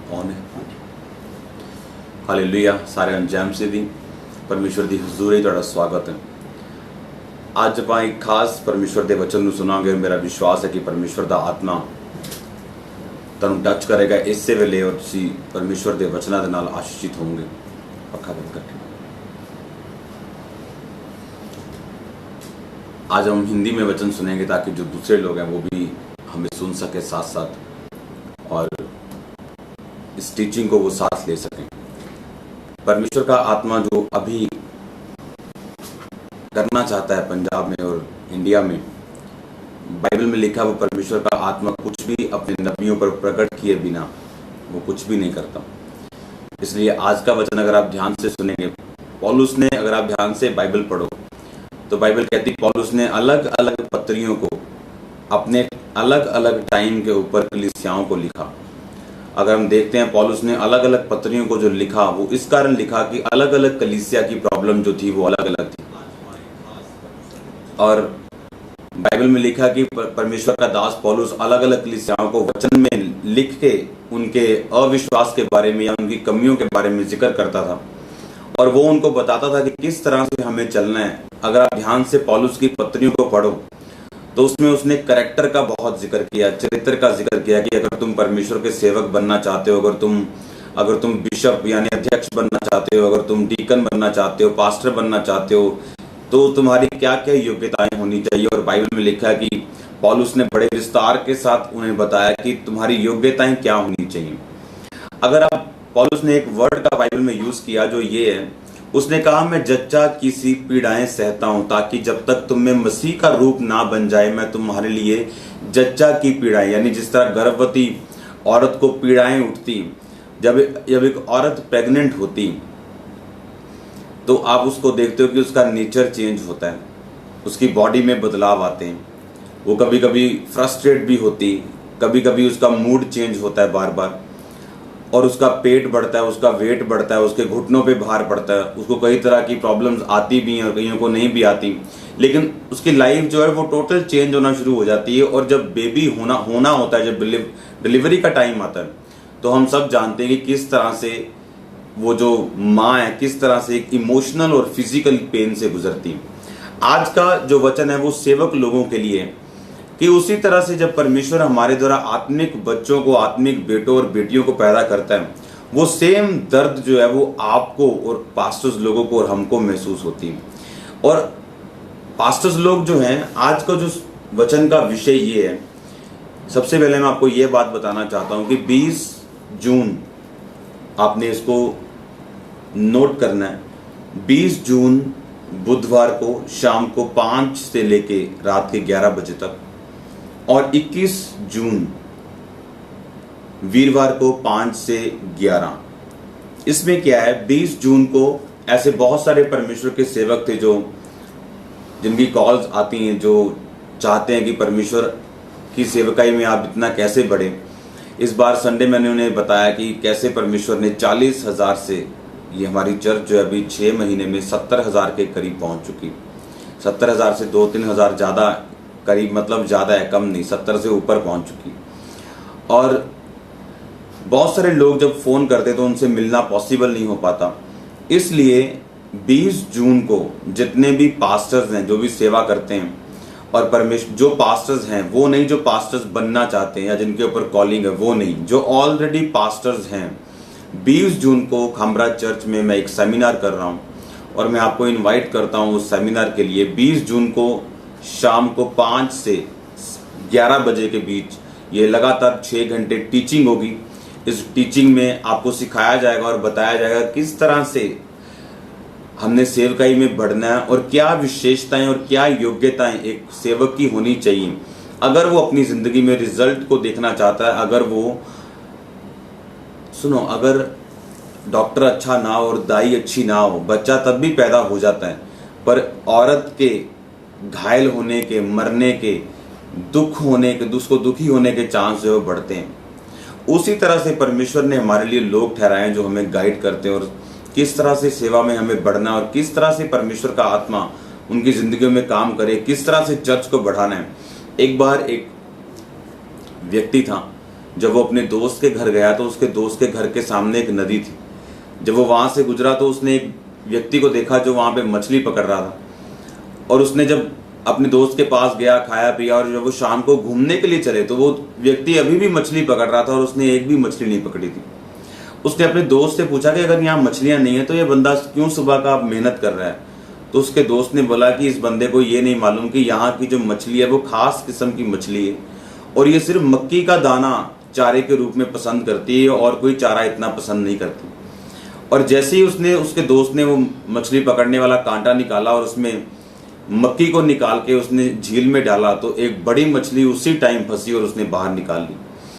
कौन है? हालेलुया। सारे अंजाम से भी परमेश्वर ਦੀ ਹਜ਼ੂਰੀ ਤੁਹਾਡਾ ਸਵਾਗਤ ਹੈ। ਅੱਜ ਆਪਾਂ ਇੱਕ ਖਾਸ ਪਰਮੇਸ਼ਵਰ ਦੇ ਵਚਨ ਨੂੰ ਸੁਣਾਂਗੇ। ਮੇਰਾ ਵਿਸ਼ਵਾਸ ਹੈ ਕਿ ਪਰਮੇਸ਼ਵਰ ਦਾ ਆਤਮਾ ਤੁਹਾਨੂੰ ਟੱਚ ਕਰੇਗਾ ਇਸੇ ਵੇਲੇ और ਤੁਸੀਂ ਪਰਮੇਸ਼ਵਰ ਦੇ ਵਚਨਾਂ ਦੇ ਨਾਲ ਆਸ਼ੀਸ਼ਿਤ ਹੋਵੋਗੇ। पक्का बंद करके आज हम हिंदी में वचन सुनेंगे ताकि जो दूसरे लोग हैं वो भी हमें सुन सके साथ साथ और इस टीचिंग को वो साथ ले सकें। परमेश्वर का आत्मा जो अभी करना चाहता है पंजाब में और इंडिया में, बाइबल में लिखा वो परमेश्वर का आत्मा कुछ भी अपने नबियों पर प्रकट किए बिना वो कुछ भी नहीं करता। इसलिए आज का वचन अगर आप ध्यान से सुनेंगे, पौलुस ने, अगर आप ध्यान से बाइबल पढ़ो तो बाइबल कहती पौलुस ने अलग अलग पत्रियों को अपने अलग अलग टाइम के ऊपर कलीसियाओं को लिखा। अगर हम देखते हैं पौलुस ने अलग अलग पत्रियों को जो लिखा वो इस कारण लिखा कि अलग अलग कलीसिया की प्रॉब्लम जो थी वो अलग अलग थी। और बाइबल में लिखा कि परमेश्वर का दास पौलुस अलग अलग कलीसियाओं को वचन में लिख के उनके अविश्वास के बारे में या उनकी कमियों के बारे में जिक्र करता था और वो उनको बताता था कि किस तरह से हमें चलना है। अगर आप ध्यान से पौलुस की पत्रियों को पढ़ो तो उसमें उसने करैक्टर का बहुत जिक्र किया, चरित्र का जिक्र किया कि अगर तुम परमेश्वर के सेवक बनना चाहते हो, अगर तुम बिशप यानी अध्यक्ष बनना चाहते हो, अगर तुम डीकन बनना चाहते हो, पास्टर बनना चाहते हो, तो तुम्हारी क्या क्या योग्यताएं होनी चाहिए। और बाइबल में लिखा है कि पौलुस ने बड़े विस्तार के साथ उन्हें बताया कि तुम्हारी योग्यताएं क्या होनी चाहिए। अगर आप पौलुस ने एक वर्ड का बाइबल में यूज किया जो ये है, उसने कहा मैं जच्चा की सी पीड़ाएं सहता हूं ताकि जब तक तुम में मसीह का रूप ना बन जाए मैं तुम्हारे लिए जच्चा की पीड़ाएं, यानी जिस तरह गर्भवती औरत को पीड़ाएं उठती जब एक औरत प्रेग्नेंट होती तो आप उसको देखते हो कि उसका नेचर चेंज होता है, उसकी बॉडी में बदलाव आते हैं, वो कभी कभी फ्रस्ट्रेट भी होती, कभी कभी उसका मूड चेंज होता है बार बार, और उसका पेट बढ़ता है, उसका वेट बढ़ता है, उसके घुटनों पे भार पड़ता है, उसको कई तरह की प्रॉब्लम्स आती भी हैं और कईयों को नहीं भी आती, लेकिन उसकी लाइफ जो है वो टोटल चेंज होना शुरू हो जाती है। और जब बेबी होना होता है, जब डिलीवरी का टाइम आता है तो हम सब जानते हैं कि किस तरह से वो जो माँ है किस तरह से एक इमोशनल और फिजिकल पेन से गुजरती है। आज का जो वचन है वो सेवक लोगों के लिए है कि उसी तरह से जब परमेश्वर हमारे द्वारा आत्मिक बच्चों को, आत्मिक बेटों और बेटियों को पैदा करता है, वो सेम दर्द जो है वो आपको और पास्टर्स लोगों को और हमको महसूस होती है। और पास्टर्स लोग जो हैं, आज का जो वचन का विषय ये है, सबसे पहले मैं आपको ये बात बताना चाहता हूं कि 20 जून आपने इसको नोट करना है। 20 जून बुधवार को शाम को 5 से लेके रात के 11 बजे तक और 21 जून वीरवार को 5 से 11। इसमें क्या है, 20 जून को ऐसे बहुत सारे परमेश्वर के सेवक थे जो जिनकी कॉल्स आती हैं, जो चाहते हैं कि परमेश्वर की सेवकाई में आप इतना कैसे बढ़े। इस बार संडे मैंने उन्हें बताया कि कैसे परमेश्वर ने 40,000 से, ये हमारी चर्च जो है अभी 6 महीने में 70,000 के करीब पहुंच चुकी। 70,000 से 2-3 हज़ार ज़्यादा करीब, मतलब ज़्यादा है, कम नहीं, 70 से ऊपर पहुंच चुकी। और बहुत सारे लोग जब फ़ोन करते तो उनसे मिलना पॉसिबल नहीं हो पाता। इसलिए 20 जून को जितने भी पास्टर्स हैं, जो भी सेवा करते हैं, और परमेश्वर जो पास्टर्स हैं वो नहीं, जो पास्टर्स बनना चाहते हैं या जिनके ऊपर कॉलिंग है वो नहीं, जो ऑलरेडी पास्टर्स हैं, 20 जून को खामरा चर्च में मैं एक सेमिनार कर रहा हूँ और मैं आपको इनवाइट करता हूँ उस सेमिनार के लिए। 20 जून को शाम को 5 से 11 बजे के बीच ये लगातार 6 घंटे टीचिंग होगी। इस टीचिंग में आपको सिखाया जाएगा और बताया जाएगा किस तरह से हमने सेवकाई में बढ़ना है और क्या विशेषताएं और क्या योग्यताएं एक सेवक की होनी चाहिए अगर वो अपनी जिंदगी में रिजल्ट को देखना चाहता है। अगर वो, सुनो, अगर डॉक्टर अच्छा ना हो और दाई अच्छी ना हो, बच्चा तब भी पैदा हो जाता है, पर औरत के घायल होने के, मरने के, दुख होने के, उसको दुखी होने के चांस जो बढ़ते हैं। उसी तरह से परमेश्वर ने हमारे लिए लोग ठहराए हैं जो हमें गाइड करते हैं और किस तरह से सेवा में हमें बढ़ना और किस तरह से परमेश्वर का आत्मा उनकी जिंदगी में काम करे, किस तरह से चर्च को बढ़ाना है। एक बार एक व्यक्ति था जब वो अपने दोस्त के घर गया तो उसके दोस्त के घर के सामने एक नदी थी। जब वो वहां से गुजरा तो उसने एक व्यक्ति को देखा जो वहां पे मछली पकड़ रहा था, और उसने जब अपने दोस्त के पास गया, खाया पिया, और जब वो शाम को घूमने के लिए चले तो वो व्यक्ति अभी भी मछली पकड़ रहा था और उसने एक भी मछली नहीं पकड़ी थी। उसने अपने दोस्त से पूछा कि अगर यहाँ मछलियां नहीं है तो ये बंदा क्यों सुबह का मेहनत कर रहा है। तो उसके दोस्त ने बोला कि इस बंदे को ये नहीं मालूम कि यहाँ की जो मछली है वो खास किस्म की मछली है, और ये सिर्फ मक्की का दाना चारे के रूप में पसंद करती है और कोई चारा इतना पसंद नहीं करती। और जैसे ही उसके दोस्त ने वो मछली पकड़ने वाला कांटा निकाला और उसमें मक्की को निकाल के उसने झील में डाला तो एक बड़ी मछली उसी टाइम फंसी और उसने बाहर निकाल ली।